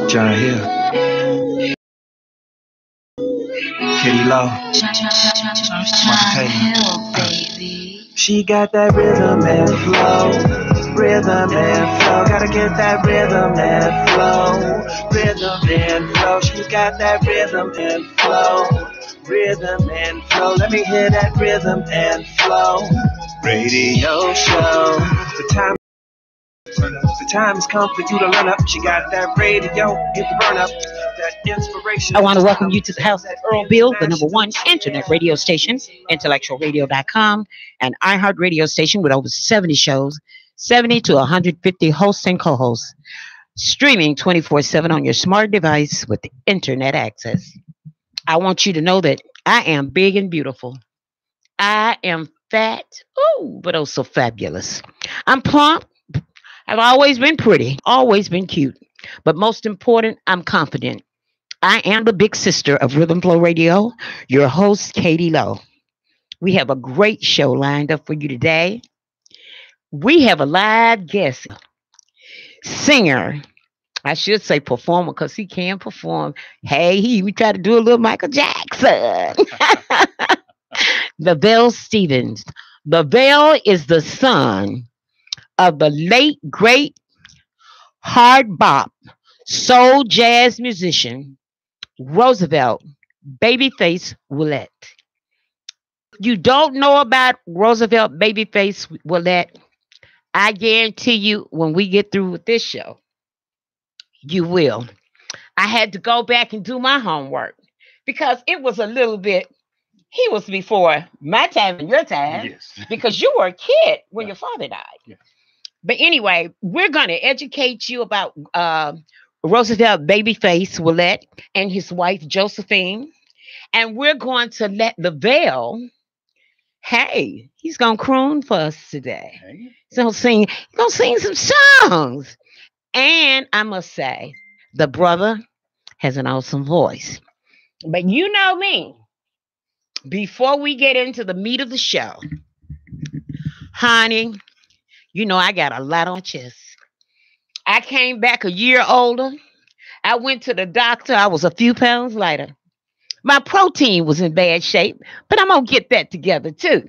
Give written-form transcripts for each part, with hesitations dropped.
John Hill, Kitty Low, she got that rhythm and flow, rhythm and flow. Gotta get that rhythm and flow, rhythm and flow. She got that rhythm and flow, rhythm and flow. Let me hear that rhythm and flow. Radio show. The time has come for you to learn up. She got that radio, get the burn up, that inspiration. I want to welcome you to the house of Earl Bill, the #1 internet radio station, IntellectualRadio.com, an iHeart radio station with over 70 shows, 70 to 150 hosts and co-hosts, streaming 24/7 on your smart device with internet access. I want you to know that I am big and beautiful. I am fat, but oh so fabulous. I'm plump. I've always been pretty, always been cute. But most important, I'm confident. I am the big sister of Rhythm Flow Radio, your host, Katie Lowe. We have a great show lined up for you today. We have a live guest, singer. I should say performer because he can perform. Hey, he even tried to do a little Michael Jackson. Lavelle Stevens. Lavelle is the son of the late, great hard bop soul jazz musician Roosevelt Babyface Willette. You don't know about Roosevelt Babyface Willette? I guarantee you when we get through with this show, you will. I had to go back and do my homework because it was a little bit, he was before my time and your time. Yes. Because you were a kid when your father died. Yes. But anyway, we're going to educate you about Roosevelt Babyface Willette and his wife, Josephine. And we're going to let Lavelle, hey, he's going to croon for us today. Hey. He's going to sing some songs. And I must say, the brother has an awesome voice. But you know me, before we get into the meat of the show, honey, you know, I got a lot on my chest. I came back a year older. I went to the doctor. I was a few pounds lighter. My protein was in bad shape, but I'm going to get that together too.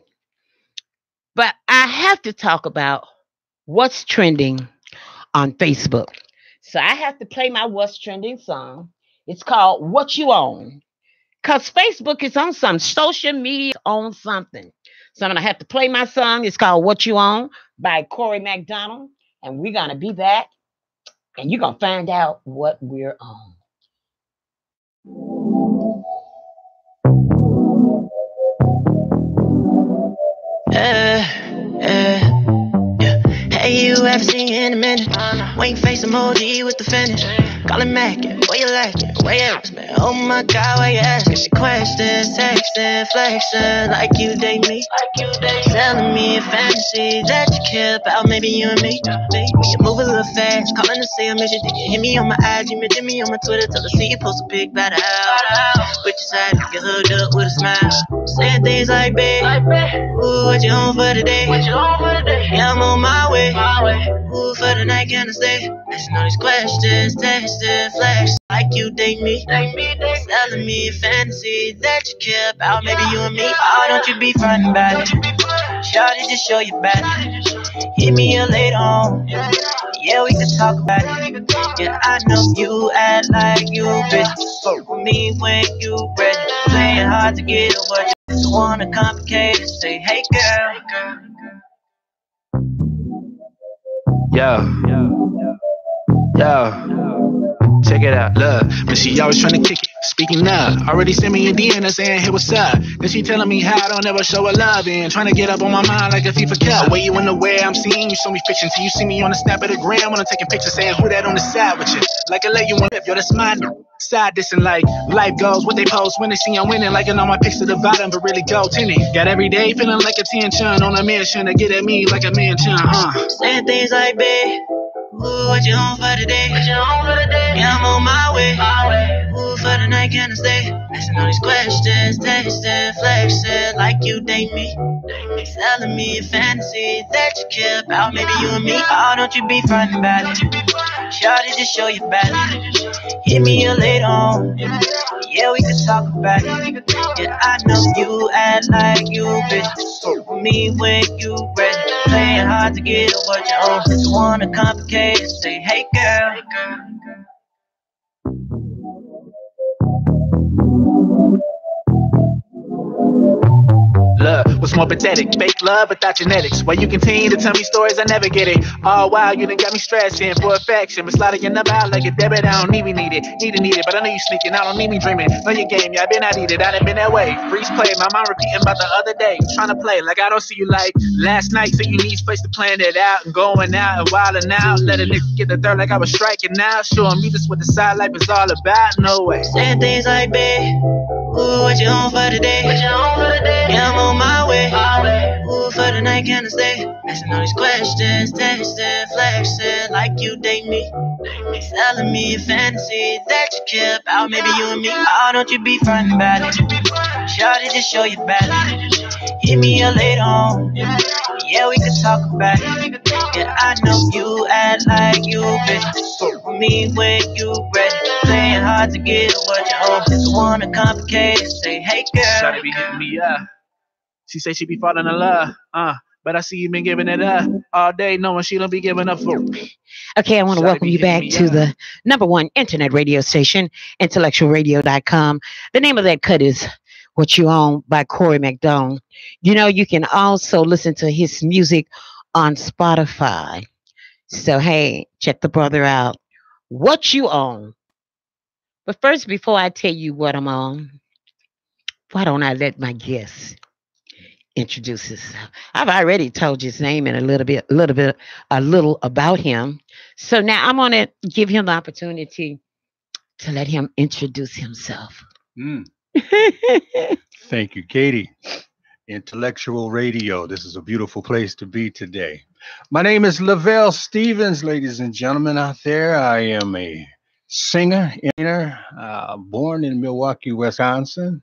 But I have to talk about what's trending on Facebook. So I have to play my what's trending song. It's called What You Own. Because Facebook is on something. Social media on something. So I'm going to have to play my song. It's called What You Own by Corey McDonald. And we're going to be back. And you're going to find out what we're on. Hey, you ever seen in a minute? Wink face emoji with the finish. Call him Mac, where you like it? Where you at, man? Oh my God, why you asking? She questions, texting, flexing, like you date me. Telling me a fantasy that you care about, maybe you and me. You move a little fast, calling to say I miss you. Did you hit me on my IG, mention me on my Twitter? Tell her see you post a pic, back out. Switch your side, get hugged up with a smile. Saying things like, babe, ooh, what you on for today? Yeah, I'm on my way. Ooh, for the night, can I stay? Asking all these questions, texting, flash, like you date me. Telling me a fantasy that you care about, maybe you and me. Oh, don't you be frontin' about it. Shawty, just show your body. Hit me up later on. Yeah, we can talk about it. Yeah, I know you act like you bitch. Fuck with me when you ready. Playing hard to get over. Just wanna complicate it. Say, hey girl. Yo, check it out, look, but she always trying to kick it, speaking up, already sent me a DM saying, hey, what's up, then she telling me how I don't ever show her love, and trying to get up on my mind like a FIFA cup, where you in the way I'm seeing, you show me fiction, till you see me on the snap of the gram, when I'm taking pictures, saying, who that on the side with you, like I let you on lip, yo, that's mine, side dissing like, life goes, what they post, when they see I'm winning, liking all my pics to the bottom, but really gold tinted, got every day feeling like a 10-chun, on a mission to get at me like a man-chun, saying things like, babe, ooh, what you on for today? Yeah, I'm on my way. Ooh, for the night, can I stay? Asking all these questions, texting, flexing, like you date me. Telling me a fantasy that you care about, maybe you and me. Oh, don't you be frontin' about it. Shawty, just show your body. Hit me up later on. Yeah, we could talk about it. Yeah, I know you act like you bitch. Fuck with me when you ready. Playing hard to get what you own. Don't wanna complicate it. Say, hey girl. Love, what's more pathetic? Fake love without genetics. Why you continue to tell me stories, I never get it. Oh wow, you done got me stressing for affection. But sliding your number out like a debit, I don't even need it. Need it, but I know you sneaking. I don't need me dreaming. Know your game, yeah, I been out it. I done been that way. Freeze play, my mind repeating about the other day. Trying to play like I don't see you like last night. So you need space to plan it out and going out and wilding out. Let a nigga get the third like I was striking out. Showing me this what the side life is all about. No way. Saying things like, babe, ooh, what you on for today? Yeah, I'm on my way. Ooh, for the night, can I stay? Asking all these questions, texting, flexing, like you date me. Telling me a fantasy that you care about, maybe you and me. Oh, don't you be frontin' about it. Shawty, just show your body. Hit me up later on. Yeah, we could talk about it. Yeah, I know you act like you bitch. Fuck with me when you ready. Playing hard to get what you own. Don't wanna complicate it. Say, hey girl. Shawty be hitting me up. She say she be falling in love, but I see you been giving it up all day, knowing she don't be giving up for. Okay, I want to welcome you back to the number one internet radio station, IntellectualRadio.com. The name of that cut is What You Own by Corey McDonald. You know, you can also listen to his music on Spotify. So, hey, check the brother out. What You Own. But first, before I tell you what I'm on, why don't I let my guests introduce himself? I've already told you his name and a little about him. So now I'm going to give him the opportunity to let him introduce himself. Thank you, Katie. Intellectual Radio. This is a beautiful place to be today. My name is Lavelle Stevens, ladies and gentlemen out there. I am a singer, born in Milwaukee, Wisconsin.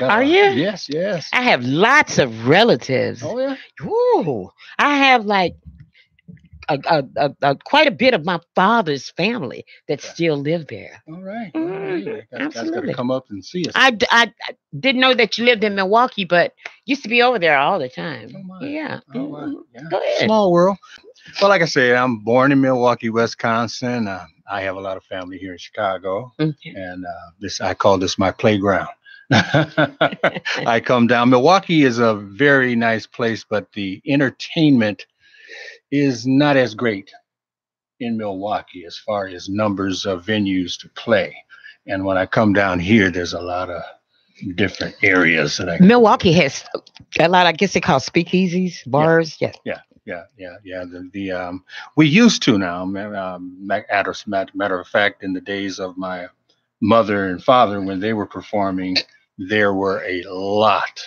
Are you? Yes. I have lots of relatives. Oh, yeah? Ooh, I have like quite a bit of my father's family that still live there. All right. That's got Absolutely. to come up and see us. I didn't know that you lived in Milwaukee, but used to be over there all the time. Oh, my. Yeah. Oh, my. Yeah. Go ahead. Small world. Well, like I said, I'm born in Milwaukee, Wisconsin. I have a lot of family here in Chicago, and I call this my playground. I come down. Milwaukee is a very nice place, but the entertainment is not as great in Milwaukee as far as numbers of venues to play. And when I come down here, there's a lot of different areas that Milwaukee has a lot. I guess they call speakeasies, bars. Yeah. We used to now. Matter of fact, in the days of my mother and father, when they were performing, there were a lot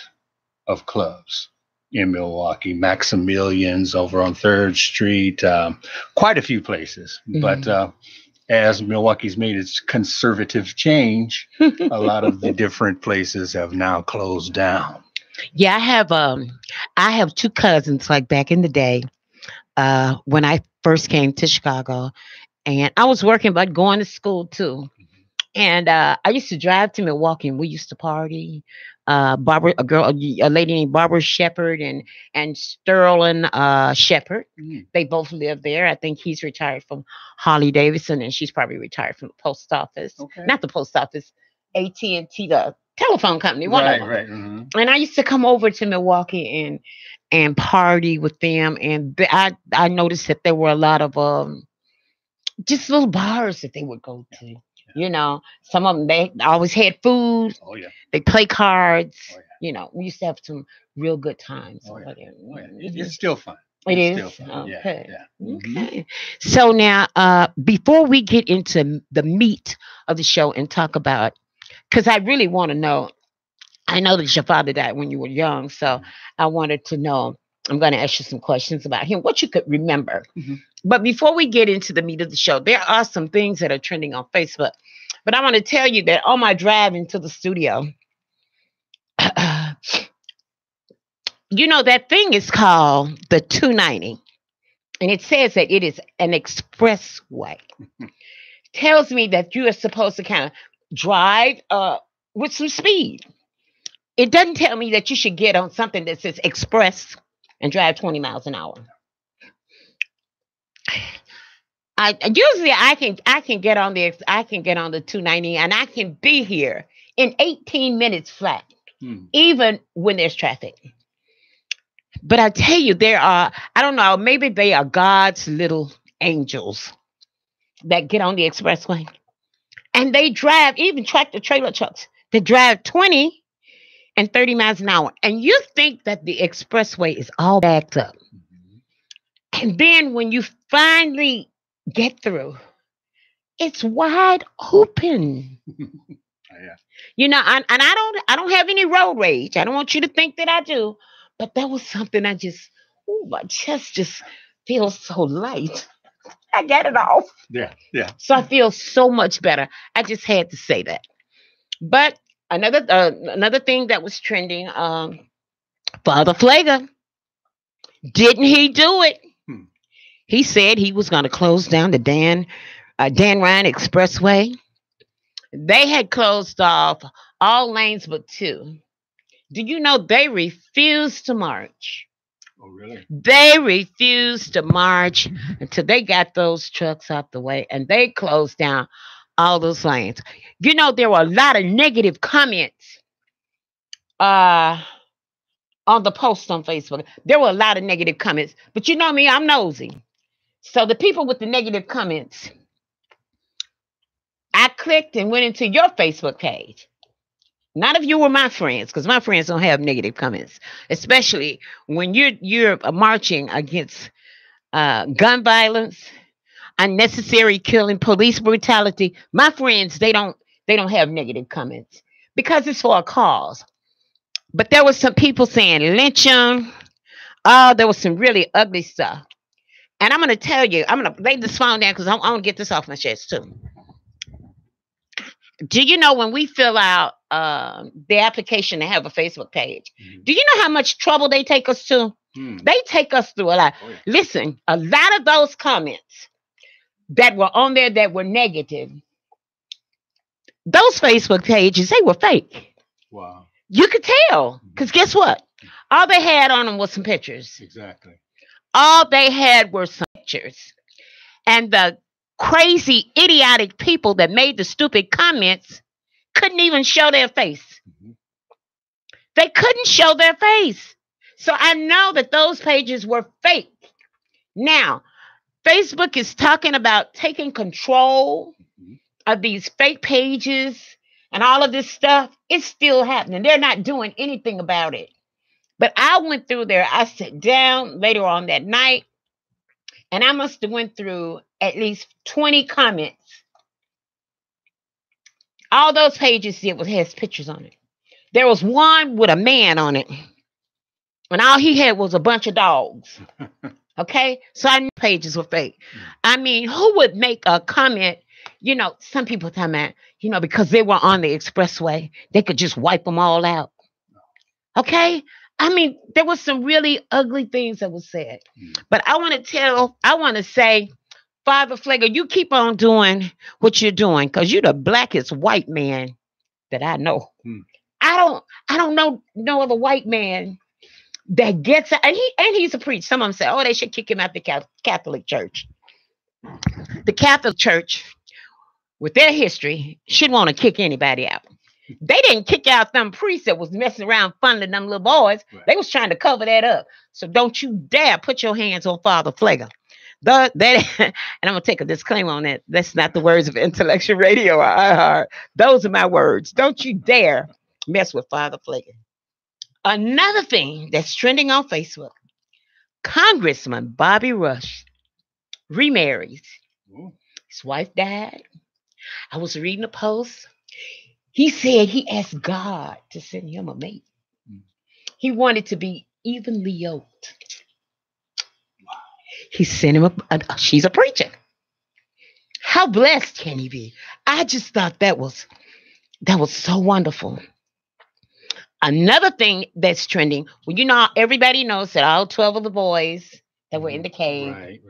of clubs in Milwaukee. Maximilian's over on 3rd Street, quite a few places. But as Milwaukee's made its conservative change, a lot of the different places have now closed down. Yeah, I have two cousins like back in the day when I first came to Chicago, and I was working but going to school too. And I used to drive to Milwaukee, and we used to party. A lady named Barbara Shepard and Sterling Shepard. They both live there. I think he's retired from Harley Davidson, and she's probably retired from the post office. Okay. Not the post office, AT&T, the telephone company. One of them. Right. Mm-hmm. And I used to come over to Milwaukee and party with them, and I noticed that there were a lot of just little bars that they would go to. Yeah. You know, some of them, they always had food. Oh, yeah. They play cards. Oh, yeah. You know, we used to have some real good times. Oh, yeah. It's still fun. It's still fun. Okay. Yeah. Okay. So now, before we get into the meat of the show and talk about, because I really want to know, I know that your father died when you were young, so I wanted to know, I'm going to ask you some questions about him, what you could remember. But before we get into the meat of the show, there are some things that are trending on Facebook. But I want to tell you that on my drive into the studio, you know, that thing is called the 290. And it says that it is an expressway. tells me that you are supposed to kind of drive with some speed. It doesn't tell me that you should get on something that says express and drive 20 miles an hour. I can get on the 290 and I can be here in 18 minutes flat, even when there's traffic. But I tell you, I don't know, maybe they are God's little angels that get on the expressway and they drive, even tractor trailer trucks, they drive 20 and 30 miles an hour. And you think that the expressway is all backed up. And then when you finally get through, it's wide open. Yeah. You know, and I don't have any road rage. I don't want you to think that I do. But that was something my chest just feels so light. I get it off. Yeah. So I feel so much better. I just had to say that. But another thing that was trending, Father Flagger, didn't he do it? He said he was going to close down the Dan Ryan Expressway. They had closed off all lanes but 2. Do you know they refused to march? Oh, really? They refused to march until they got those trucks out the way, and they closed down all those lanes. You know, there were a lot of negative comments on the post on Facebook. There were a lot of negative comments, but you know me, I'm nosy. So the people with the negative comments, I clicked and went into your Facebook page. None of you were my friends, because my friends don't have negative comments, especially when you're marching against gun violence, unnecessary killing, police brutality. My friends, they don't have negative comments because it's for a cause. But there was some people saying lynch them. Oh, there was some really ugly stuff. And I'm going to tell you, I'm going to lay this phone down because I want to get this off my chest too. Do you know when we fill out the application to have a Facebook page, do you know how much trouble they take us to? They take us through a lot. Oh, yeah. Listen, a lot of those comments that were on there that were negative, those Facebook pages, they were fake. Wow. You could tell, because guess what? All they had on them was some pictures. Exactly. All they had were some pictures. And the crazy, idiotic people that made the stupid comments couldn't even show their face. They couldn't show their face. So I know that those pages were fake. Now, Facebook is talking about taking control of these fake pages and all of this stuff. It's still happening. They're not doing anything about it. But I went through there. I sat down later on that night, and I must have went through at least 20 comments. All those pages has pictures on it. There was one with a man on it, and all he had was a bunch of dogs. Okay? So I knew pages were fake. I mean, who would make a comment? You know, some people tell me, you know, because they were on the expressway, they could just wipe them all out. Okay? I mean, there was some really ugly things that was said. But I want to say, Father Flagger, you keep on doing what you're doing, because you're the blackest white man that I know. I don't know no other white man that gets, and he's a priest. Some of them say, oh, they should kick him out the Catholic Church. The Catholic Church, with their history, should want to kick anybody out. They didn't kick out them priests that was messing around funneling them little boys. Right. They was trying to cover that up. So don't you dare put your hands on Father Flagger. And I'm going to take a disclaimer on that. That's not the words of Intellectual Radio. Those are my words. Don't you dare mess with Father Flagger. Another thing that's trending on Facebook, Congressman Bobby Rush remarries. His wife died. I was reading a post. He said he asked God to send him a mate. He wanted to be evenly yoked. He sent him she's a preacher. How blessed can he be? I just thought that was so wonderful. Another thing that's trending, well, you know, everybody knows that all 12 of the boys that were in the cave, right.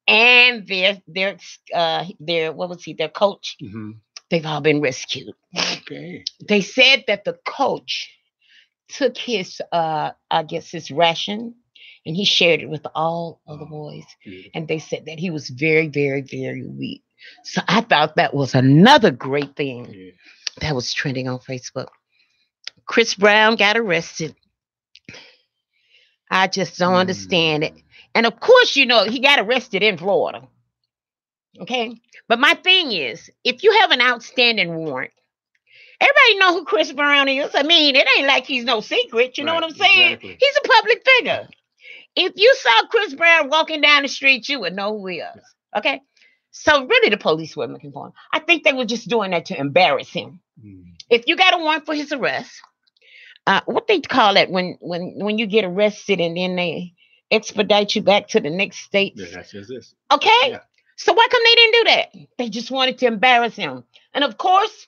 and their what was he? Their coach. Mm-hmm. They've all been rescued. Okay. They said that the coach took his I guess his ration and he shared it with all of the boys. Beautiful. And they said that he was very, very, very weak. So I thought that was another great thing Yeah. that was trending on Facebook. Chris Brown got arrested. I just don't understand it. And of course, you know, he got arrested in Florida. Okay. But my thing is, if you have an outstanding warrant, everybody know who Chris Brown is. I mean, it ain't like he's no secret. You know Right, what I'm saying? exactly. He's a public figure. If you saw Chris Brown walking down the street, you would know who he is. Okay? So really the police were looking for him. I think they were just doing that to embarrass him. If you got a warrant for his arrest, what they call it when you get arrested and then they expedite you back to the next state. Yeah, that's just this. Okay? Yeah. So why come they didn't do that? They just wanted to embarrass him. And of course,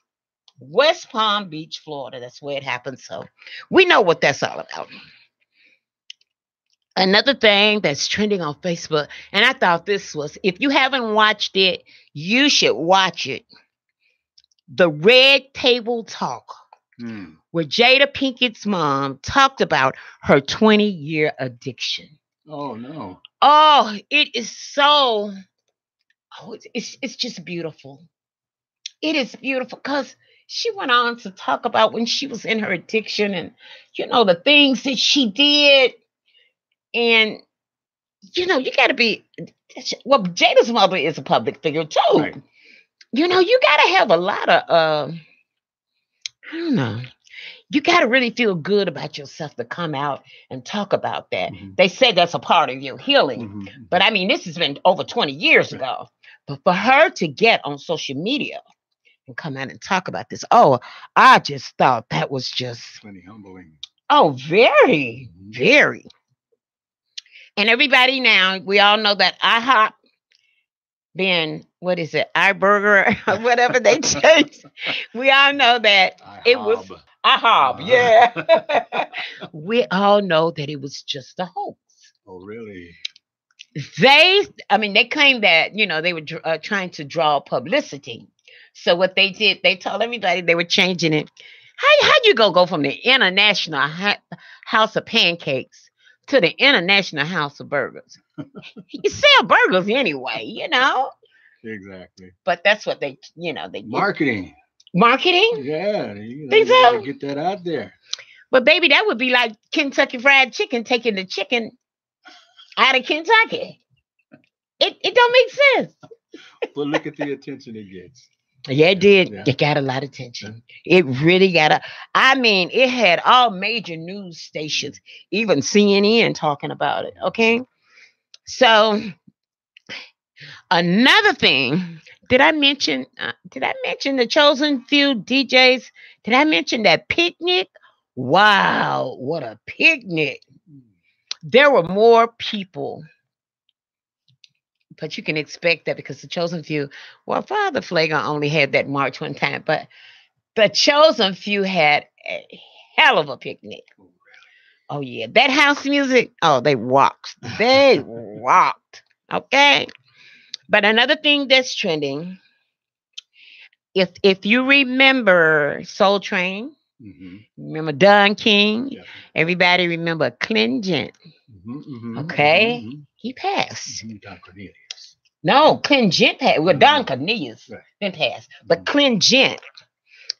West Palm Beach, Florida, that's where it happened. So we know what that's all about. Another thing that's trending on Facebook, and I thought this was, if you haven't watched it, you should watch it. The Red Table Talk, where Jada Pinkett's mom talked about her 20-year addiction. Oh, no. Oh, it is so, it's just beautiful. It is beautiful because she went on to talk about when she was in her addiction and, you know, the things that she did. And, you know, you got to be, well, Jada's mother is a public figure too. Right. You know, you got to have a lot of, I don't know, you got to really feel good about yourself to come out and talk about that. Mhm. They said that's a part of your healing. Mhm. But I mean, this has been over 20 years ago. But for her to get on social media and come out and talk about this, oh, I just thought that was just, Plenty humbling. oh, very, very. And everybody now, we all know that IHOP being, what is it, iBurger or whatever they changed. We all know that it was IHOP, yeah. We all know that it was just a hoax. Oh, really? They claimed that, you know, they were trying to draw publicity. So what they did, they told everybody they were changing it. How you go from the International House of Pancakes to the International House of Burgers? You sell burgers anyway, you know. Exactly. But that's what they, you know, they Marketing. Marketing? Yeah. You Think know, so? you gotta get that out there. But baby, that would be like Kentucky Fried Chicken taking the chicken out of Kentucky. It don't make sense. But look at the attention it gets. Yeah, it did. Yeah. It got a lot of attention. It really got it had all major news stations, even CNN talking about it. Okay. So another thing, did I mention the chosen few DJs? Did I mention that picnic? Wow, what a picnic. There were more people. But you can expect that because the chosen few, well, Father Flager only had that march one time, but the chosen few had a hell of a picnic. Oh, yeah. That house music, oh, they rocked. They rocked. Okay. But another thing that's trending, if you remember Soul Train, remember Don King, everybody remember Clint Gent. Okay. He passed. Don Cornelius. No, Clint Gent passed. Well, Don Cornelius been passed. But Clint Gent,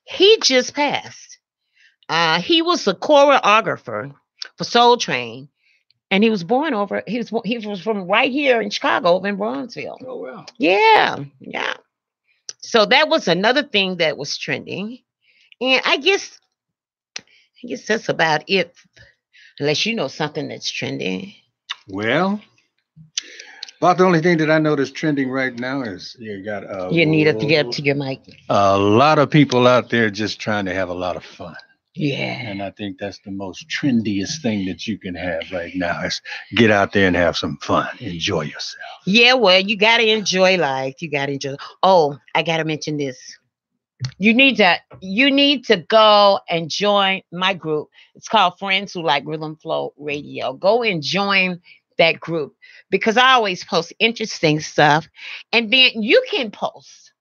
he just passed. He was a choreographer for Soul Train. And he was born he was from right here in Chicago, over in Bronzeville. Oh, wow. Yeah. Yeah. So that was another thing that was trending. And I guess that's about it. Unless you know something that's trending. Well, about the only thing that I know that's trending right now is you got you need to get up to your mic. A lot of people out there just trying to have a lot of fun. Yeah. And I think that's the most trendiest thing that you can have right now is get out there and have some fun. Enjoy yourself. Yeah, well, you got to enjoy life. You got to enjoy. Oh, I got to mention this. You need to go and join my group. It's called Friends Who Like Rhythm Flow Radio. Go and join that group because I always post interesting stuff. And then you can post.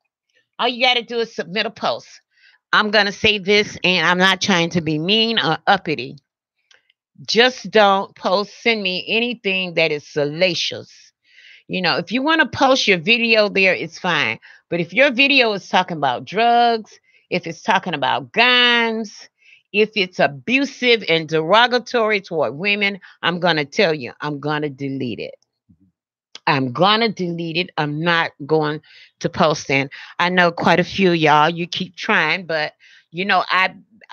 All you got to do is submit a post. I'm going to say this, and I'm not trying to be mean or uppity. Just don't post, send me anything that is salacious. You know, if you want to post your video there, it's fine. But if your video is talking about drugs, if it's talking about guns, if it's abusive and derogatory toward women, I'm going to tell you, I'm going to delete it. I'm going to delete it. I'm not going to post it. I know quite a few of y'all, you keep trying, but you know,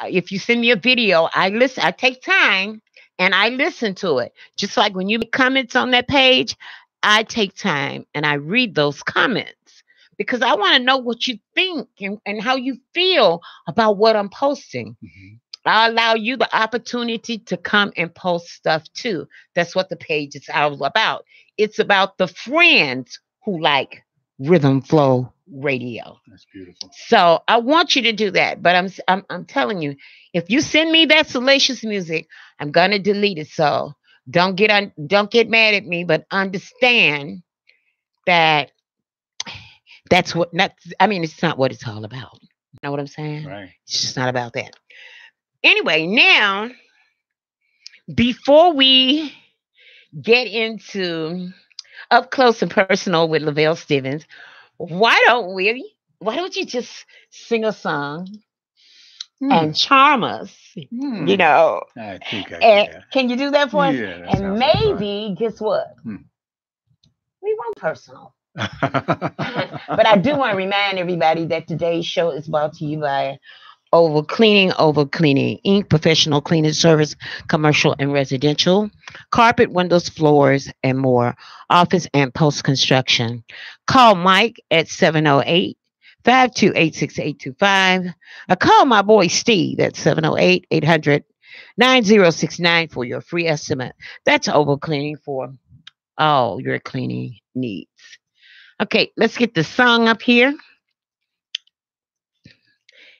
if you send me a video, I listen, I take time and I listen to it. Just like when you make comments on that page, I take time and I read those comments because I want to know what you think and how you feel about what I'm posting. Mm-hmm. I allow you the opportunity to come and post stuff too. That's what the page is all about. It's about the friends who like Rhythm Flow Radio. That's beautiful. So I want you to do that. But I'm telling you, if you send me that salacious music, I'm gonna delete it. So don't get mad at me, but understand that it's not what it's all about. You know what I'm saying? Right. It's just not about that. Anyway, now, before we get into Up Close and Personal with Lavelle Stevens, why don't you just sing a song and charm us? You know, I think I can. Can you do that for us? Yeah, and maybe, guess what? We won't personal. But I do want to remind everybody that today's show is brought to you by Oval Cleaning Inc., professional cleaning service, commercial and residential, carpet, windows, floors, and more, office and post construction. Call Mike at 708-528-6825. Or call my boy Steve at 708-800-9069 for your free estimate. That's Oval Cleaning for all your cleaning needs. Okay, let's get the song up here.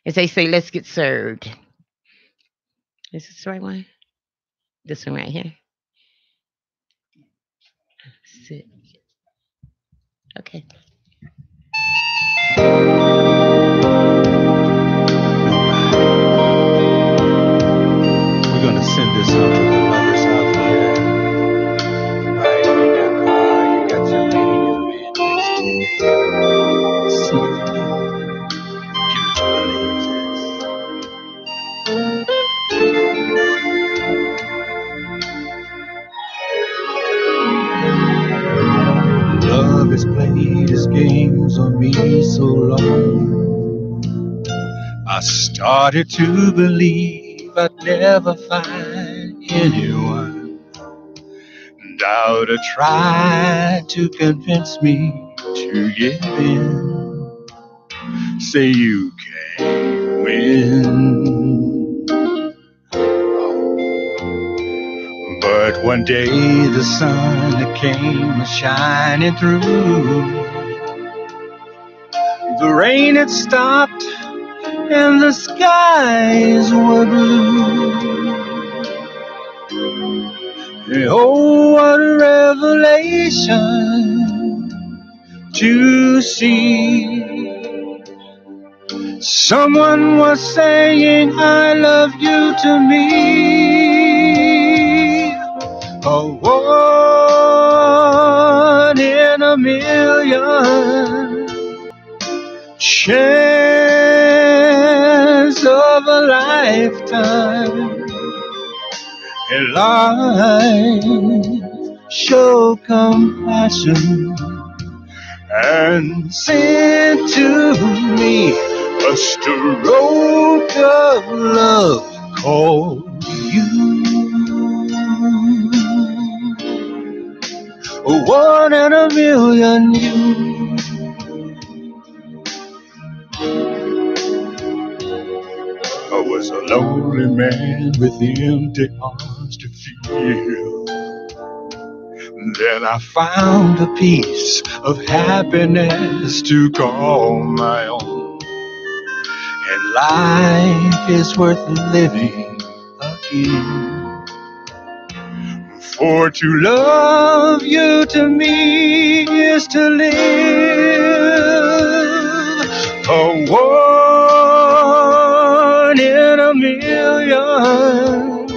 As they say, let's get served. Is this the right one? This one right here. Sit. Okay. We're going to send this out to the mothers out there. Right, you got car, you got your lady, your man next to you. See if you can get to believe this. Love has played his games on me so long. I started to believe I'd never find anyone. Doubt tried to convince me to give in. Say you can't win. But one day the sun came shining through. The rain had stopped and the skies were blue. Oh, what a revelation to see. Someone was saying, I love you to me. A one in a million chance of a lifetime. And life show compassion and send to me a stroke of love called you. A one in a million you. I was a lonely man with empty arms to fill. Then I found a piece of happiness to call my own. And life is worth living again. For to love you to me is to live, a one in a million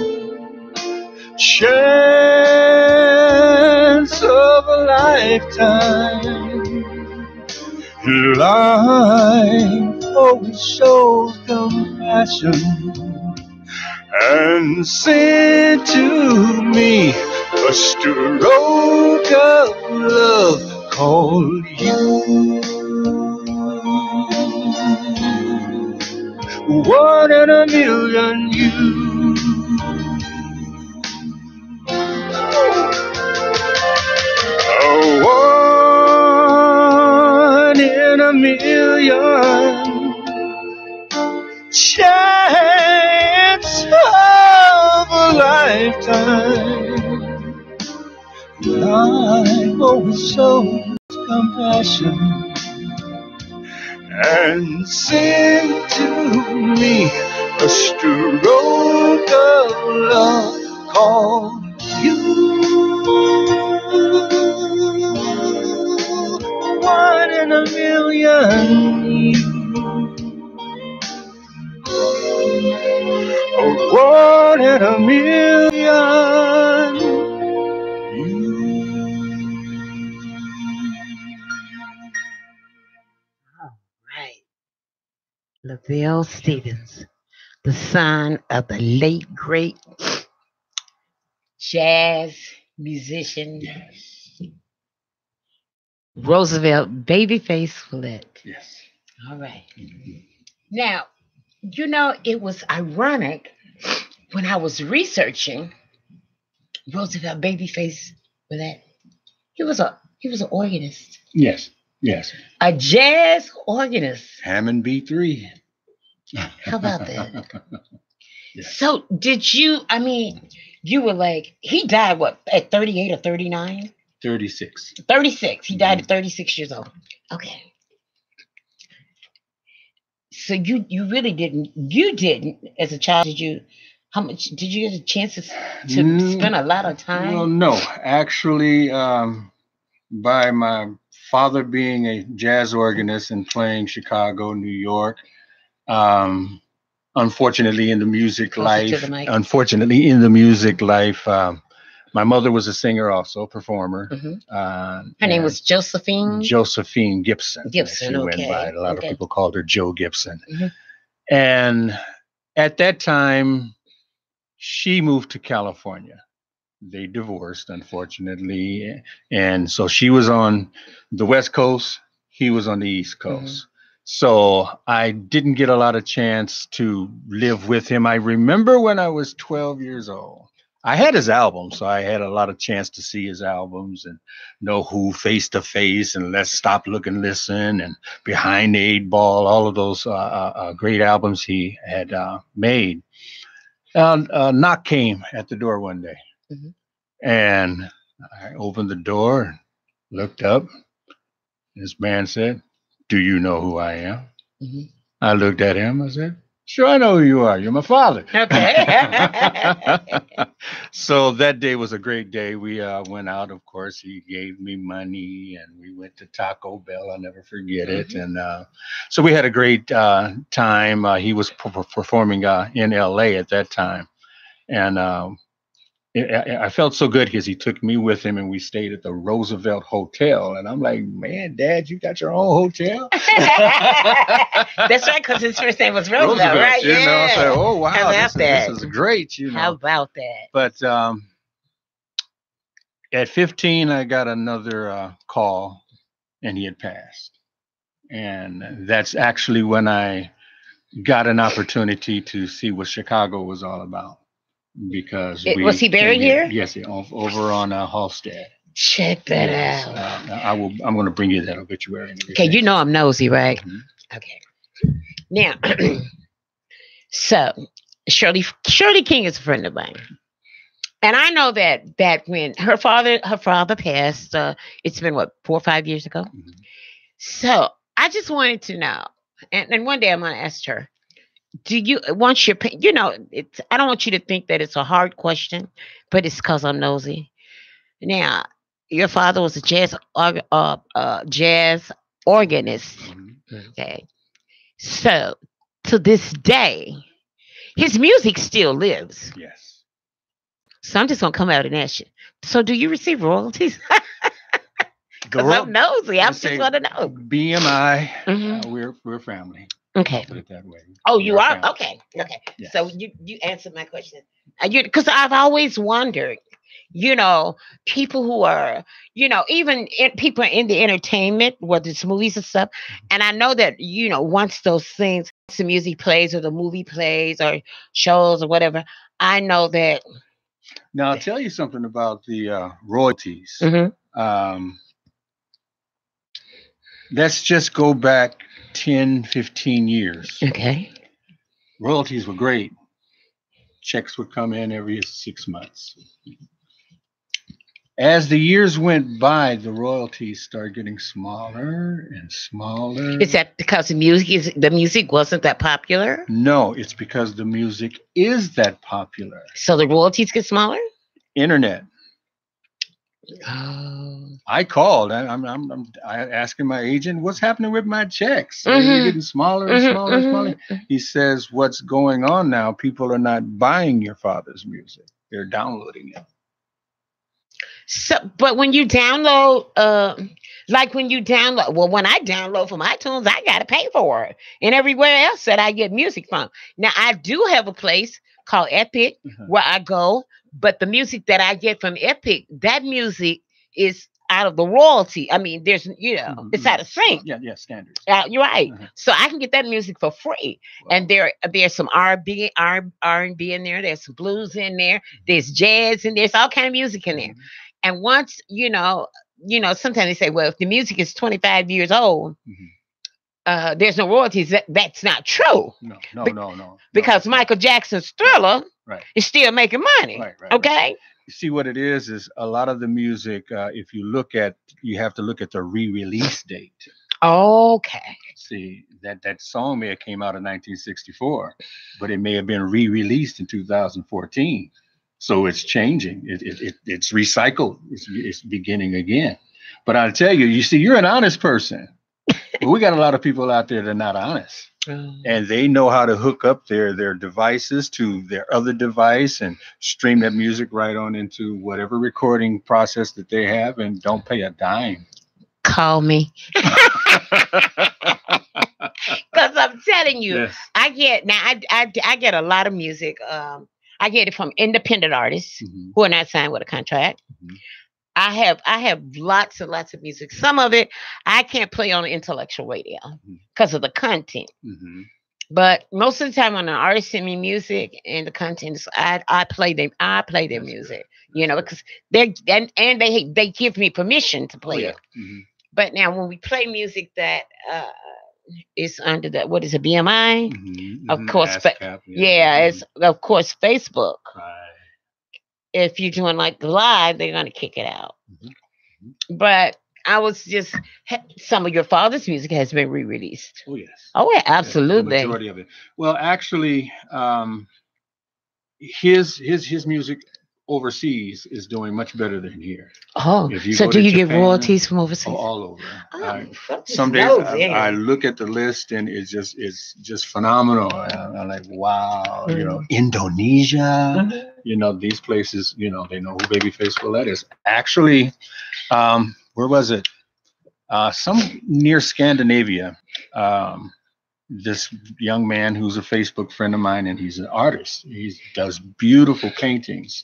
chance of a lifetime. Life always shows compassion and sent to me a stroke of love called you. One in a million you. One in a million chance of a lifetime. Life always shows compassion and send to me a stroke of love called you. One in a million. One in a million. All right. Lavelle Stevens, the son of the late, great jazz musician Roosevelt Babyface Willette. Yes. All right. Now, it was ironic when I was researching Roosevelt Babyface Willette. He was an organist. Yes. Yes. A jazz organist. Hammond B3. How about that? Yes. So did you, you were like, he died at 38 or 39? 36. 36. He died at 36 years old. Okay. So you really didn't as a child, how much did you get a chance to spend a lot of time? Well, no, actually, by my father being a jazz organist and playing Chicago, New York, unfortunately in the music life, my mother was a singer, also a performer. Mm-hmm. Her name was Josephine Gibson. Gibson, she went by. A lot of people called her Joe Gibson. Mm-hmm. And at that time, she moved to California. They divorced, unfortunately, and so she was on the West Coast. He was on the East Coast. Mm-hmm. So I didn't get a lot of chance to live with him. I remember when I was 12 years old. I had his albums, so I had a lot of chance to see his albums and know who Face to Face and Let's Stop, Look and Listen and Behind the Eight Ball, all of those great albums he had made. A knock came at the door one day, mm-hmm. and I opened the door, looked up. This man said, "Do you know who I am?" Mm-hmm. I looked at him. I said, "Sure, I know who you are. You're my father." Okay. So that day was a great day. We went out, of course. He gave me money, and we went to Taco Bell. I'll never forget it. And so we had a great time. He was performing in L.A. at that time. And I felt so good because he took me with him, and we stayed at the Roosevelt Hotel. And I'm like, "Man, Dad, you got your own hotel?" That's right, because his first name was Roosevelt, right? You know, I said, "Oh, wow, How about this is great." You know, how about that? But at 15, I got another call, and he had passed. And that's actually when I got an opportunity to see what Chicago was all about. Because was he buried here? Yes, over on Halstead. Check that out. I'm going to bring you that obituary. Okay, you know I'm nosy, right? Mm-hmm. Okay. Now, so Shirley King is a friend of mine, and I know that when her father passed, it's been 4 or 5 years ago. Mm-hmm. So I just wanted to know, and one day I'm going to ask her. Do you want your, I don't want you to think that it's a hard question, but it's because I'm nosy. Now, your father was a jazz organist. Okay. So to this day, his music still lives. Yes. So I'm just gonna come out and ask you. So do you receive royalties? Because The I'm nosy. I let's just say want to know. BMI, Mhm. we're family. Okay. Put it that way. Oh, We you are family. okay. Okay. Yes. So you answered my question. Because I've always wondered, you know, people who are, even people in the entertainment, whether it's movies and stuff. And I know that once those things, the music plays or the movie plays or shows or whatever, I know that. Now I'll tell you something about the royalties. Mhm. Um, let's just go back 10, 15 years. Okay. Royalties were great. Checks would come in every 6 months. As the years went by, the royalties started getting smaller and smaller. Is that because the music wasn't that popular? No, it's because the music is that popular. So the royalties get smaller? Internet. Oh. I called. I'm asking my agent, what's happening with my checks? They're Mhm. getting smaller and Mhm, smaller and smaller. mhm. He says, what's going on now? People are not buying your father's music. They're downloading it. So, but when you download, when I download from iTunes, I gotta pay for it, and everywhere else that I get music from. Now, I do have a place called Epic where I go, but the music that I get from Epic, that music is out of the royalty. I mean, it's out of sync. Yeah, standards. You're right. So I can get that music for free. Wow. And there's some R&B in there. There's some blues in there. There's jazz in there. There's all kind of music in there. And once, sometimes they say, well, if the music is 25 years old, there's no royalties. That's not true. No. Because Michael Jackson's Thriller is still making money. Right. Okay? You see, what it is a lot of the music, if you have to look at the re-release date. Okay. See, that song may have came out in 1964, but it may have been re-released in 2014. So it's changing. It's recycled. It's beginning again. But I'll tell you, you see, you're an honest person. But we got a lot of people out there that are not honest. And they know how to hook up their devices to their other device and stream that music right on into whatever recording process that they have and don't pay a dime. Call me. Because I'm telling you, Yes. I get a lot of music. I get it from independent artists who are not signed with a contract. I have lots and lots of music. Some of it I can't play on intellectual radio because of the content. But most of the time when an artist send me music and the content is, I play them. I play their music, because they give me permission to play it. But now when we play music that is under the, what is it, BMI? Of course, it's of course Facebook. If you're doing like live, they're gonna kick it out. But I was just, some of your father's music has been re-released. Oh yes. Oh yeah, absolutely. The majority of it. Well, actually, his music overseas is doing much better than here. Oh, so do you get royalties from overseas? All over. Oh, some days I look at the list and it's just phenomenal. I'm like, wow, Indonesia, these places, they know who Babyface Willette is. Actually, where was it? Some near Scandinavia. This young man who's a Facebook friend of mine, and he's an artist. He does beautiful paintings.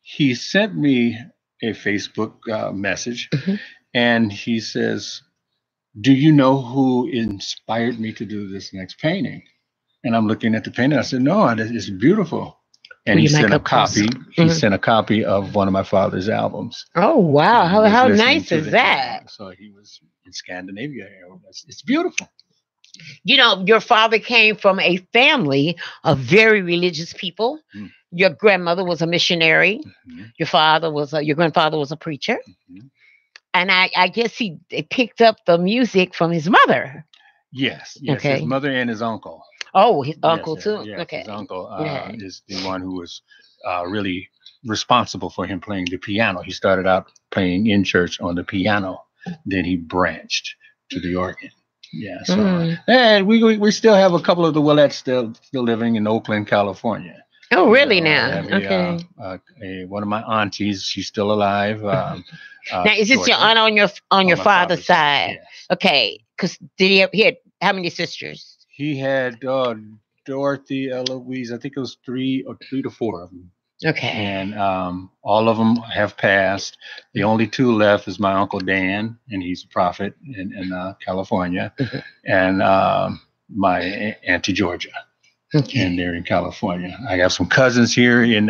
He sent me a Facebook message, and he says, do you know who inspired me to do this next painting? And I'm looking at the painting. I said, no, it's beautiful. And he sent a copy. He sent a copy of one of my father's albums. Oh, wow. How nice is that? So he was in Scandinavia. It's beautiful. Your father came from a family of very religious people. Your grandmother was a missionary. Your grandfather was a preacher. And I guess he picked up the music from his mother. Yes. Okay. His mother and his uncle. Oh, his uncle too. Yes, okay. His uncle is the one who was really responsible for him playing the piano. He started out playing in church on the piano. Then he branched to the organ. Yeah. So, and we still have a couple of the Willettes still living in Oakland, California. Oh, really? Now, okay. One of my aunties, she's still alive. Now, is this your aunt on your father's side? Yes. Okay, because he had how many sisters? He had Dorothy, Eloise. I think it was three to four of them. Okay. And all of them have passed. The only two left is my Uncle Dan, and he's a prophet in California, and my Auntie Georgia. Okay. And they're in California. I have some cousins here in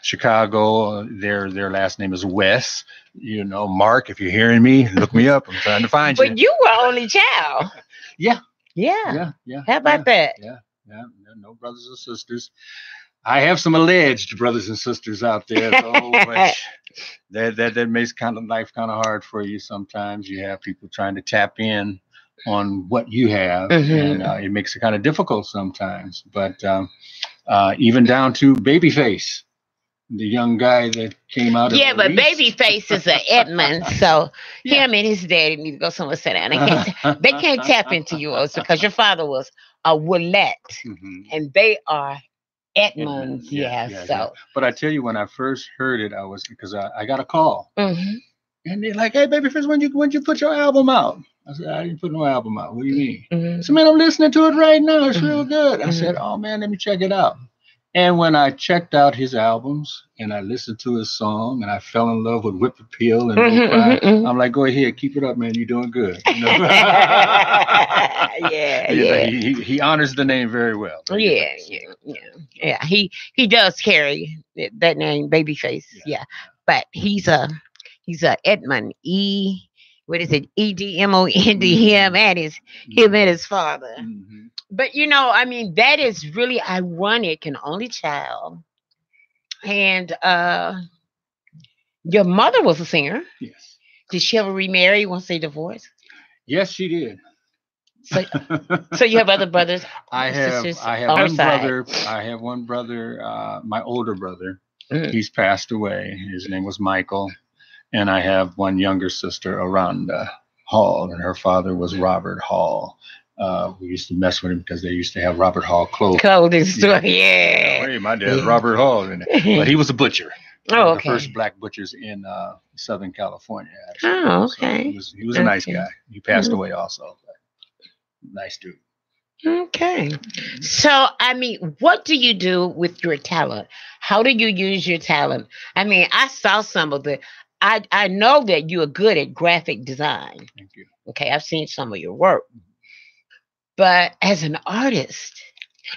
Chicago. Their last name is Wes. You know, Mark, if you're hearing me, look me up. I'm trying to find you. But you were only child. Yeah. How about that? Yeah. No brothers or sisters. I have some alleged brothers and sisters out there, though, but that makes life kind of hard for you sometimes. You have people trying to tap in on what you have, and it makes it kind of difficult sometimes. But even down to Babyface, the young guy that came out. Yeah, but Babyface is an Edmund, so him and his daddy need to go somewhere sit down. They can't tap into yours because your father was a Willette, and they are Edmonds. So. But I tell you, when I first heard it, because I got a call, and they're like, "Hey, Babyface, when you put your album out?" I said, "I didn't put no album out. What do you mean?" I said, "Man, I'm listening to it right now. It's real good." I said, "Oh man, let me check it out." And when I checked out his albums and I listened to his song and I fell in love with Whip Appeal and I'm like, "Go ahead, keep it up, man. You're doing good." You know? He honors the name very well. Yeah. He does carry that name, Babyface. Yeah. But he's a Edmund What is it? EDMOND, him and his father. But that is really ironic, an only child. And your mother was a singer. Yes. Did she ever remarry once they divorced? Yes, she did. So you have other brothers? Sisters I have one brother. I have one brother, my older brother. He's passed away. His name was Michael. And I have one younger sister, Aranda Hall, and her father was Robert Hall. We used to mess with him because they used to have Robert Hall clothing store. Yeah. Hey, my dad's Robert Hall, but he was a butcher. Oh, okay. The first black butchers in Southern California. Actually. Oh, okay. So he was a nice guy. He passed away also. But nice dude. Okay. So, what do you do with your talent? How do you use your talent? I saw some of the. I know that you are good at graphic design. Thank you. Okay, I've seen some of your work. But as an artist,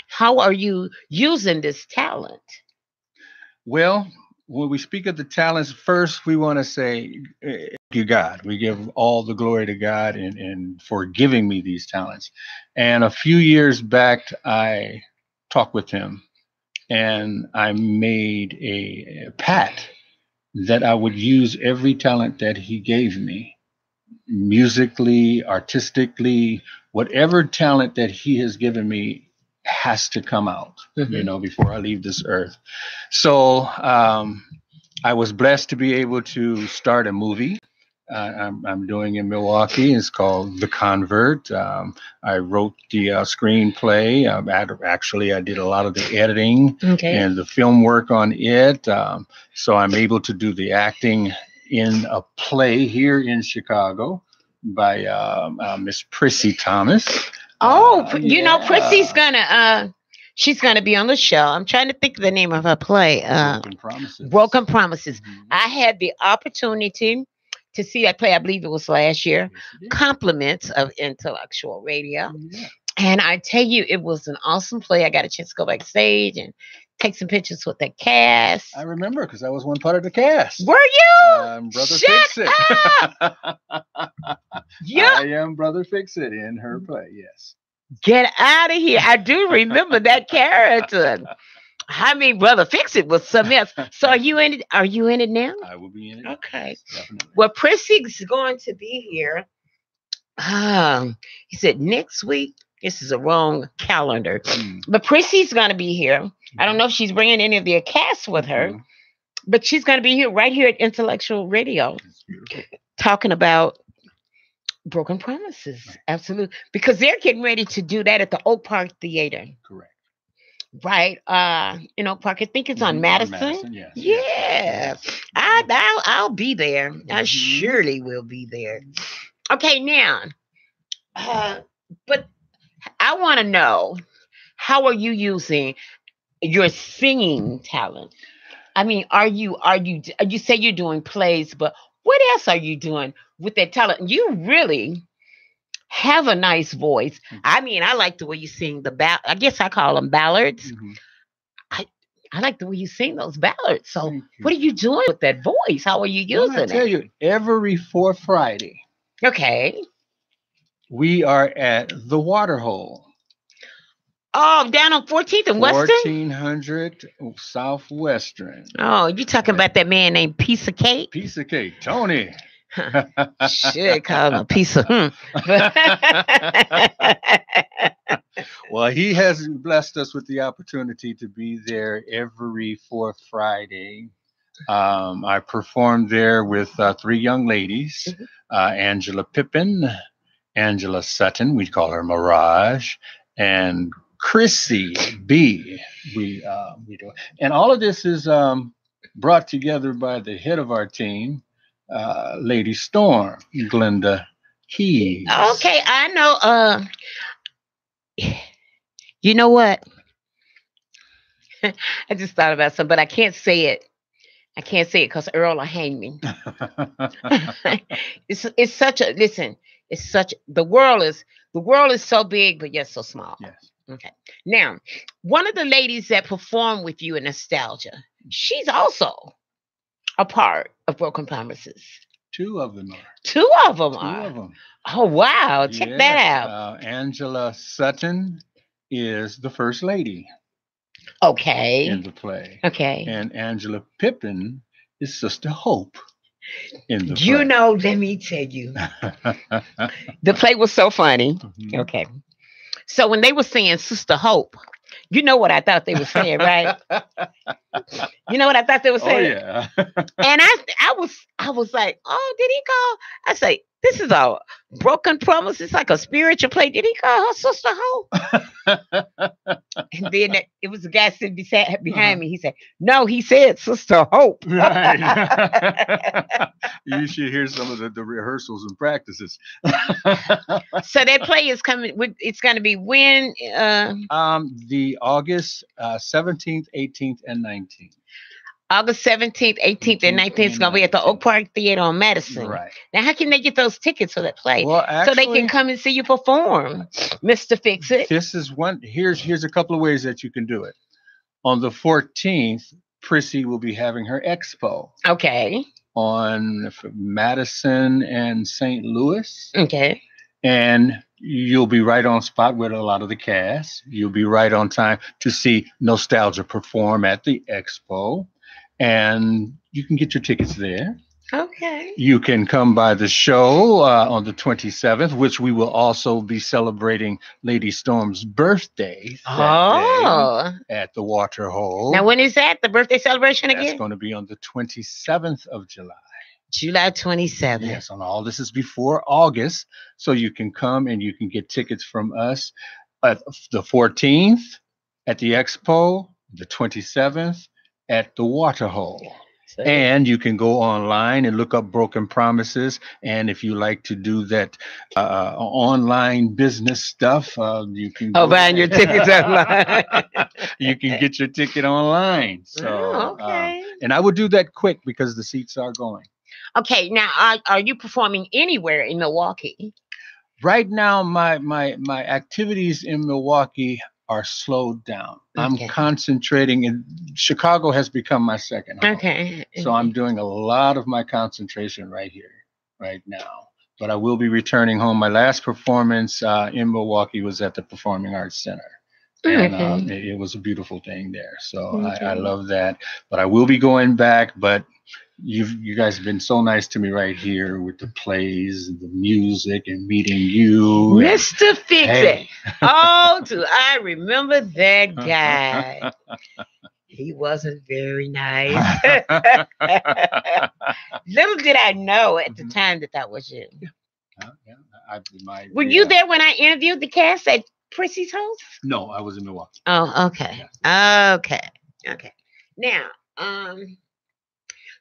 how are you using this talent? Well, when we speak of the talents, first we want to say, thank you, God. We give all the glory to God and for giving me these talents. And a few years back, I talked with him and I made a pact that I would use every talent that he gave me, musically, artistically, whatever talent that he has given me has to come out, before I leave this earth. So I was blessed to be able to start a movie. I'm doing in Milwaukee. It's called The Convert. I wrote the screenplay. I did a lot of the editing and the film work on it. So I'm able to do the acting in a play here in Chicago by Miss Prissy Thomas. Prissy's she's gonna be on the show. I'm trying to think of the name of her play. Broken Promises. I had the opportunity to see that play. I believe it was last year. Compliments of Intellectual Radio. And I tell you, it was an awesome play. I got a chance to go backstage and take some pictures with the cast. I remember because I was one part of the cast. Were you? Brother Shut Fix-It. up! Yeah. I am Brother Fix-It in her play, yes. Get out of here. I do remember that character. Brother Fix-It was something else. So are you in it? Are you in it now? I will be in it. Okay. Definitely. Well, Prissy's going to be here. He said next week. This is a wrong calendar. But Prissy's going to be here. I don't know if she's bringing any of their cast with her. But she's going to be here right here at Intellectual Radio It's beautiful. talking about Broken Promises. Absolutely. Because they're getting ready to do that at the Oak Park Theater. Correct. Right. In Oak Park. I think it's on Mhm, Madison. yes. Yeah. Yes. I'll be there. I Mhm. surely will be there. Okay, now. But I want to know, how are you using your singing talent? I mean, you say you're doing plays, but what else are you doing with that talent? You really have a nice voice. I mean, I like the way you sing I guess I call them ballads. Mhm. I like the way you sing those ballads. So Thank you. what are you doing with that voice? How are you Well, I using tell it? you, every fourth Friday, Okay. we are at the Waterhole, Oh, down on 14th and Western? 1400 Southwestern. Oh, you talking about that man named Piece of Cake? Piece of cake, Tony. Should call him a piece of Well, he has blessed us with the opportunity to be there every fourth Friday. I performed there with three young ladies, Angela Pippin, Angela Sutton, we call her Mirage, and Chrissy B. We do, and all of this is brought together by the head of our team, Lady Storm, Glenda Keys. Okay, I know. You know what? I just thought about something, but I can't say it. I can't say it because Earl will hang me. It's such a listen. It's such the world is so big, but yet so small. Yes. Okay. Now, one of the ladies that performed with you in Nostalgia, she's also a part of Broken Promises. Two of them are. Two of them Two are. of them. Oh wow! Check that Yes, out. Angela Sutton is the first lady in Okay. the play, Okay. and Angela Pippin is Sister Hope in the You play. know, let me tell you, the play was so funny. Mhm. Okay. So when they were saying Sister Hope, you know what I thought they were saying, right? You know what I thought they were Oh saying? yeah. And I was like, oh, did he call? I say, this is a Broken Promise. It's like a spiritual play. Did he call her Sister Hope? And then it was a guy sitting behind me. He said, no, he said Sister Hope. Right. You should hear some of the rehearsals and practices. So that play is coming. It's going to be when? The August 17th, 18th, and 19th. August 17th, 18th, and 19th. It's going to be at the Oak Park Theater on Madison. Right. Now, how can they get those tickets for that play? Well, So they actually, can come and see you perform, Mr. Fix It. this is one. Here's a couple of ways that you can do it. On the 14th, Prissy will be having her expo Okay. on Madison and St. Louis. Okay. And you'll be right on spot with a lot of the cast. You'll be right on time to see Nostalgia perform at the expo. And you can get your tickets there. Okay. You can come by the show on the 27th, which we will also be celebrating Lady Storm's birthday that day at the Waterhole. Now, when is that? The birthday celebration That's again? going to be on the 27th of July. July 27th. Yes, on all this is before August, so you can come and you can get tickets from us at the 14th at the Expo, the 27th at the Waterhole. So- And you can go online and look up Broken Promises. And if you like to do that online business stuff, you can buying your tickets online. You can get your ticket online. So, Oh, okay. and I would do that quick because the seats are going. Okay. Now, are you performing anywhere in Milwaukee? Right now, my activities in Milwaukee are slowed down. Okay. I'm concentrating in Chicago has become my second home. Okay. So I'm doing a lot of my concentration right here, right now. But I will be returning home. My last performance in Milwaukee was at the Performing Arts Center. And Okay. it was a beautiful thing there. So Okay. I love that. But I will be going back. But you guys have been so nice to me right here with the plays and the music and meeting you. and- Mr. Fix Hey. It. Oh, do I remember that guy? He wasn't very nice. Little did I know at the time that that was you. Yeah, Were you there when I interviewed the cast at Prissy's house? No, I was in Milwaukee. Oh, okay. Okay. Okay. Now,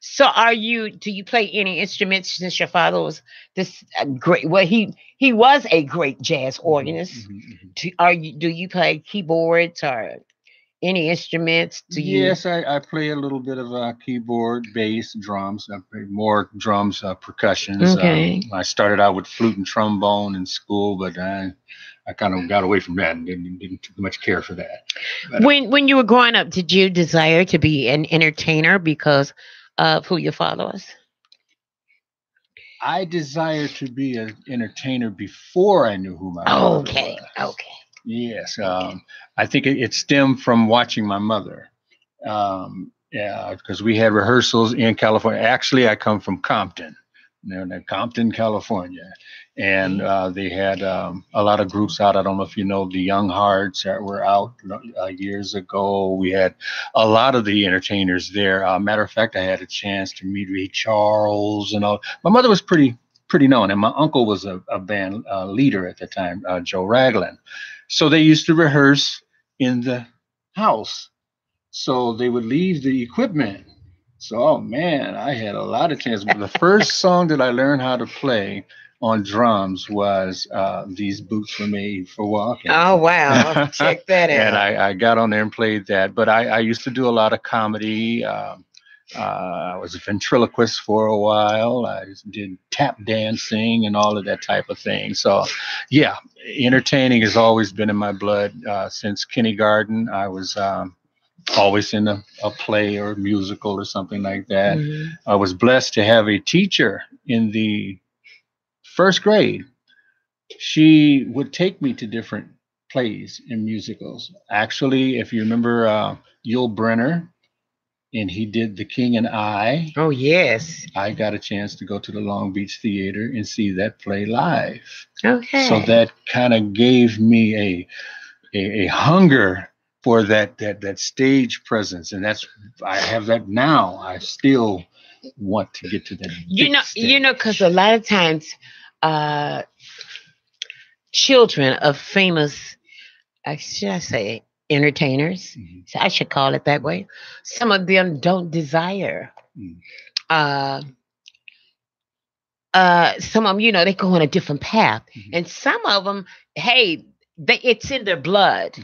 so do you play any instruments since your father was this great, well, he was a great jazz organist. Do you play keyboards or any instruments? Yes, I play a little bit of keyboard, bass, drums. I play more drums, percussions. Okay. I started out with flute and trombone in school, but I kind of got away from that and didn't too much care for that. But, when you were growing up, did you desire to be an entertainer because of who your father was? I desired to be an entertainer before I knew who my father was. Okay. Yes, I think it stemmed from watching my mother. Yeah, because we had rehearsals in California. Actually, I come from Compton, Compton, California, and they had a lot of groups out. I don't know if you know the Young Hearts that were out years ago. We had a lot of the entertainers there. Matter of fact, I had a chance to meet Ray Charles and all. My mother was pretty known, and my uncle was a band leader at the time, Joe Ragland. So they used to rehearse in the house. So they would leave the equipment. So, oh man, I had a lot of chances. But the first song that I learned how to play on drums was These Boots Were Made for Walking. Oh, wow. Check that out. And I got on there and played that. But I used to do a lot of comedy. I was a ventriloquist for a while. I did tap dancing and all of that type of thing. So, yeah, entertaining has always been in my blood since kindergarten. I was always in a play or a musical or something like that. I was blessed to have a teacher in the first grade. She would take me to different plays and musicals. Actually, if you remember Yul Brynner, and he did The King and I. Oh, yes. I got a chance to go to the Long Beach Theater and see that play live. Okay. So that kind of gave me a hunger for that stage presence, and I have that now. I still want to get to that. Because a lot of times, children of famous, should I say, entertainers, so I should call it that way. Some of them don't desire. Some of them, they go on a different path, and some of them, hey, it's in their blood.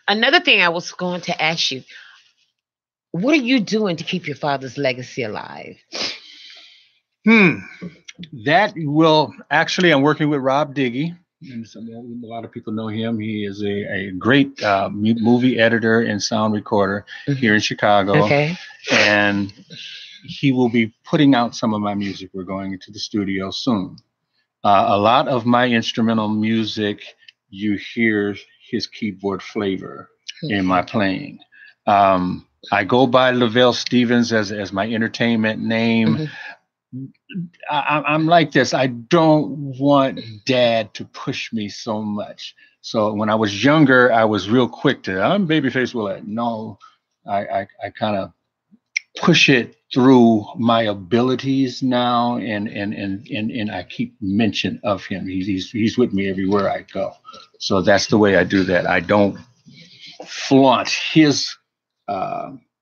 Another thing I was going to ask you: what are you doing to keep your father's legacy alive? That will actually, I'm working with Rob Diggy. And a lot of people know him. He is a great movie editor and sound recorder here in Chicago. Okay. And he will be putting out some of my music. We're going into the studio soon. A lot of my instrumental music, you hear his keyboard flavor in my playing. I go by Lavelle Stevens as my entertainment name. I'm like this. I don't want Dad to push me so much. So when I was younger, I was real quick to, I'm Babyface Willette. No, I kind of push it through my abilities now, and I keep mention of him. He's with me everywhere I go. So that's the way I do that. I don't flaunt his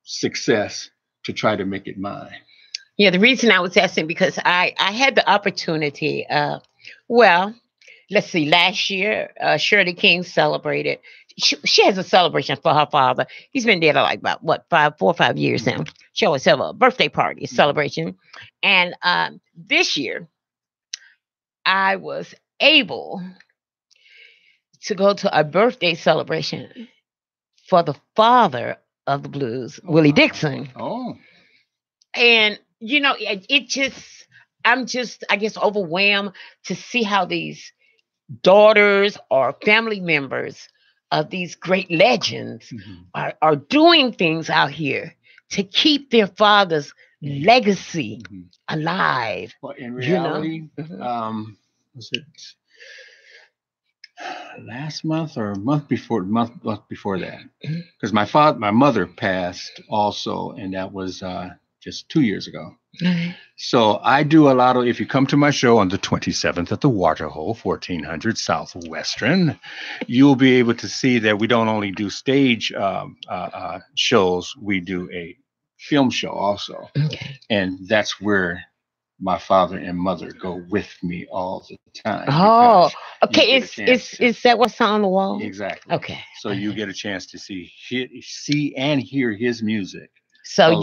success to try to make it mine. Yeah, the reason I was asking because I had the opportunity. Let's see. Last year, Shirley King celebrated. She has a celebration for her father. He's been dead like about 4 or 5 years now. She always have a birthday party, a celebration, and this year I was able to go to a birthday celebration for the father of the blues, Willie Dixon. Oh, and I'm just, I guess, overwhelmed to see how these daughters or family members of these great legends are doing things out here to keep their father's legacy alive. Well, in reality, was it last month or month before that, because my mother passed also, and that was just 2 years ago. So I do a lot of, if you come to my show on the 27th at the Waterhole, 1400 Southwestern, you'll be able to see that we don't only do stage shows, we do a film show also. Okay. And that's where my father and mother go with me all the time. Oh, okay. Is that what's on the wall? Exactly. Okay. So you get a chance to see and hear his music. So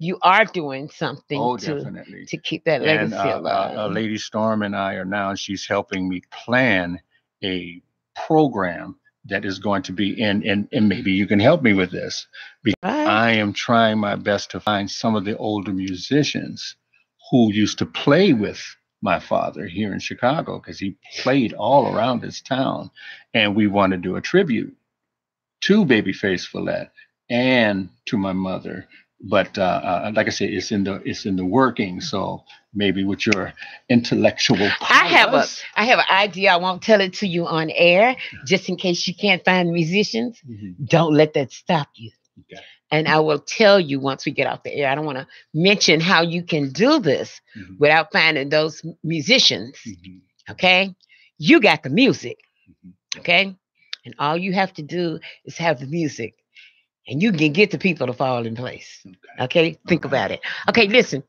you are doing something to keep that legacy alive. Lady Storm and I are now, she's helping me plan a program that is going to be and maybe you can help me with this, because I am trying my best to find some of the older musicians who used to play with my father here in Chicago, because he played all around this town, and we want to do a tribute to Babyface Follett and to my mother. But like I said, it's in the working. So maybe with your intellectual powers. I have an idea. I won't tell it to you on air, just in case you can't find musicians. Mm-hmm. Don't let that stop you. Okay. And I will tell you once we get off the air. I don't want to mention how you can do this without finding those musicians. Mm-hmm. Okay, you got the music. Mm-hmm. Okay, and all you have to do is have the music. And you can get the people to fall in place. Okay? Think about it. Okay, listen.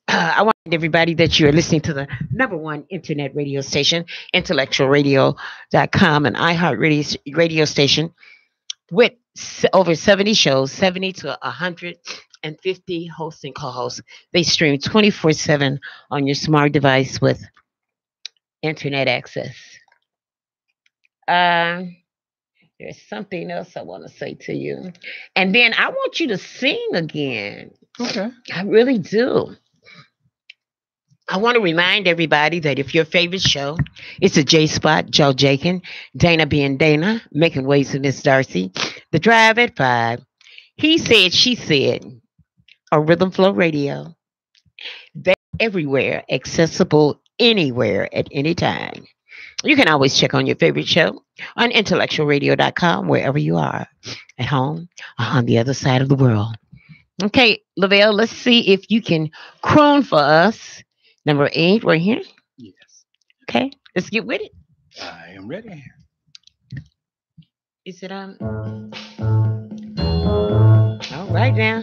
I want everybody that you're listening to the #1 internet radio station, IntellectualRadio.com, an iHeart radio station with over 70 shows, 70 to 150 hosts and co-hosts. They stream 24/7 on your smart device with internet access. There's something else I want to say to you. And then I want you to sing again. Okay. I really do. I want to remind everybody that if your favorite show, it's a J Spot, Joe Jakin, Dana being Dana, Making Waves with Miss Darcy, The Drive at 5, He Said, She Said, or Rhythm Flow Radio. They're everywhere, accessible anywhere at any time. You can always check on your favorite show on IntellectualRadio.com, wherever you are, at home or on the other side of the world. Okay, Lavelle, let's see if you can croon for us. Number 8, right here. Yes. Okay, let's get with it. I am ready. Is it on? All right now.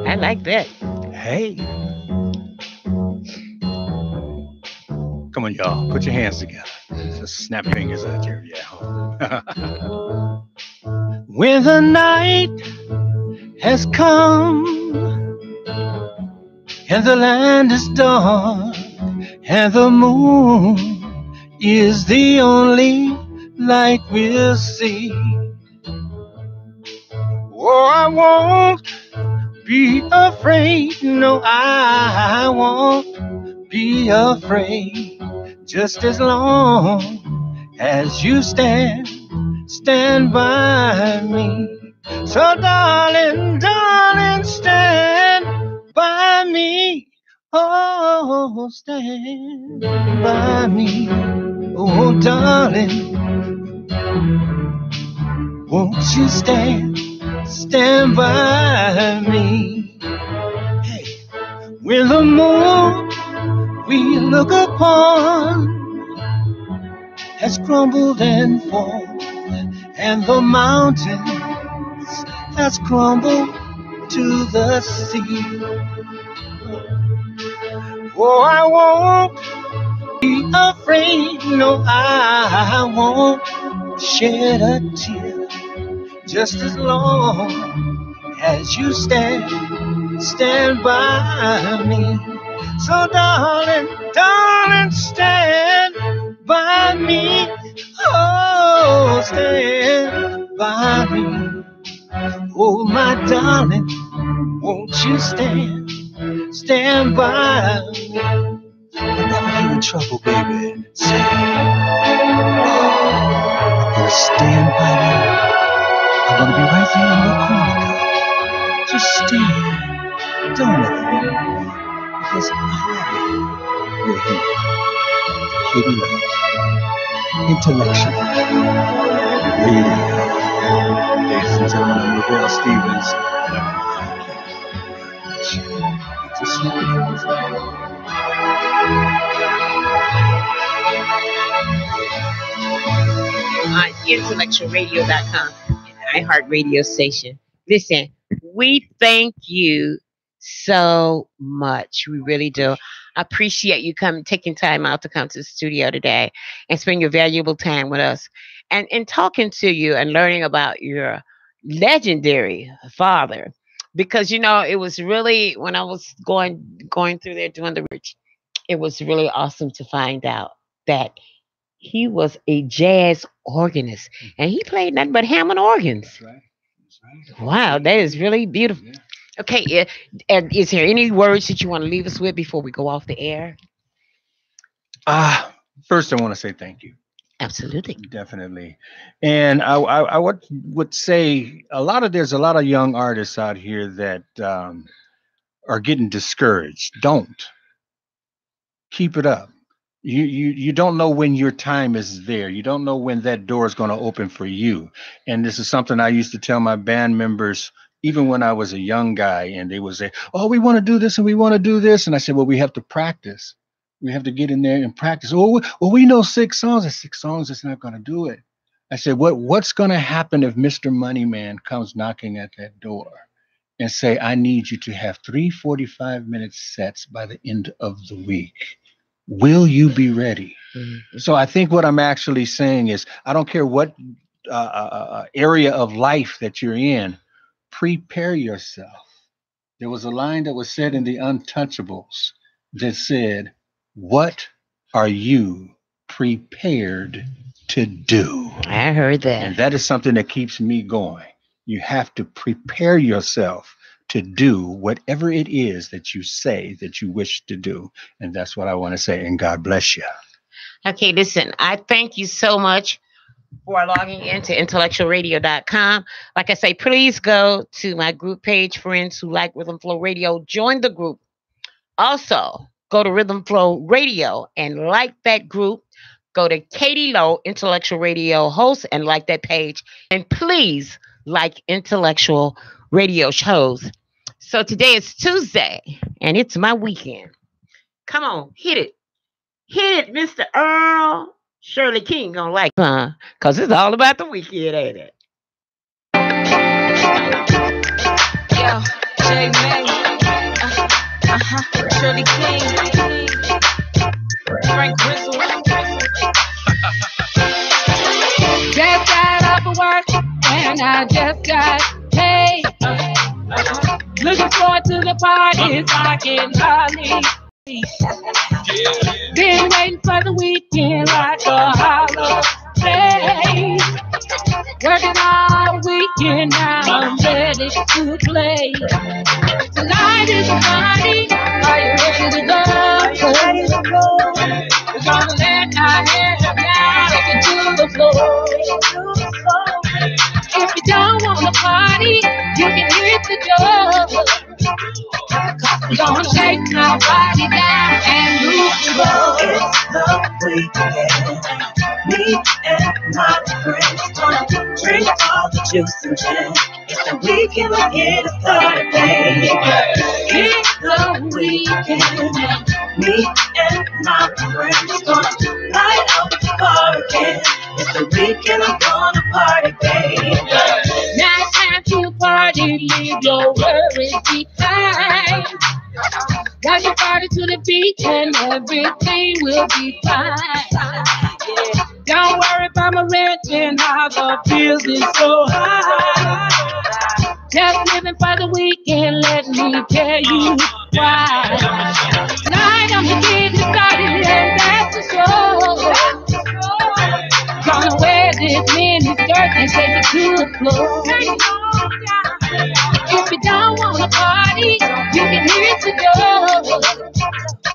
I like that. Hey. Come on, y'all. Put your hands together. Just snap fingers at you. Yeah. When the night has come and the land is dark and the moon is the only light we'll see. Oh, I won't be afraid. No, I won't be afraid. Just as long as you stand by me. So darling, darling, stand by me. Oh, stand by me. Oh, darling, won't you stand by me? Hey, when the moon we look upon has crumbled and fallen, and the mountains has crumbled to the sea. Oh, I won't be afraid. No, I won't shed a tear. Just as long as you stand by me. So darling, darling, stand by me. Oh, stand by me. Oh, my darling, won't you stand by me? Whenever you're in trouble, baby, say, I'm gonna stand by you. I'm gonna be right there in your corner, girl. Just stand, don't let me, because we're here. Katie Intellectual Radio. Ladies and gentlemen, I'm Lavelle Stevens. On IntellectualRadio.com, an iHeart radio station. Listen, we thank you so much. We really do. I appreciate you taking time out to come to the studio today and spend your valuable time with us and talking to you and learning about your legendary father. Because it was really, when I was going through there doing the research, it was really awesome to find out that he was a jazz organist and he played nothing but Hammond organs. That's right. Wow, that is really beautiful. Yeah. Okay, and is there any words that you want to leave us with before we go off the air? First, I want to say thank you. Absolutely. Definitely. And I would say there's a lot of young artists out here that are getting discouraged. Don't. Keep it up. You don't know when your time is there. You don't know when that door is going to open for you. And this is something I used to tell my band members, even when I was a young guy, and they would say, "Oh, we want to do this and we want to do this." And I said, "Well, we have to practice. We have to get in there and practice." "Oh, well, we know 6 songs. And 6 songs is not going to do it." I said, what's going to happen if Mr. Moneyman comes knocking at that door and say, "I need you to have 3 45-minute sets by the end of the week"? Will you be ready? Mm-hmm. So I think what I'm actually saying is, I don't care what area of life that you're in, prepare yourself. There was a line that was said in The Untouchables that said, "What are you prepared to do?" I heard that. And that is something that keeps me going. You have to prepare yourself to do whatever it is that you say that you wish to do. And that's what I want to say. And God bless you. Okay, listen, I thank you so much for logging into IntellectualRadio.com. Like I say, please go to my group page, Friends Who Like Rhythm Flow Radio. Join the group. Also, go to Rhythm Flow Radio and like that group. Go to Katie Lowe, Intellectual Radio host, and like that page. And please like Intellectual Radio shows. So today is Tuesday, and it's my weekend. Come on, hit it. Hit it, Mr. Earl. Shirley King gonna like it, huh? Because it's all about the weekend, ain't it? Yo, J May. Shirley King. Frank Gristle. Just got off of work, and I just got paid. Looking forward to the parties I can hardly see. Been waiting for the weekend like a holiday. Working all weekend, now I'm ready to play. Tonight is a party. Are you ready to go? We're gonna let our hair down into the floor. If you don't want to party, you can hit the door. We're gonna shake my body down and move the road. It's the weekend. Me and my friends gonna drink all the juice and gin. It's the weekend, we're here to start, baby. It's the weekend. Me and my friends gonna light up the bar again. It's the weekend, I'm gonna party, baby. Now it's time to party, leave your worries behind. Got your party to the beat and everything will be fine. Don't worry about my rent and how the bills is so high. Just living for the weekend, let me tell you why. Tonight I'm getting started and that's the show. Gonna wear this mini skirt and take it to the floor. If you don't wanna party, you can hit the door.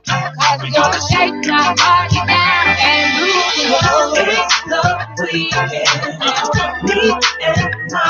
Cause we're gonna shake my body down and move the road. It's the weekend. Me and my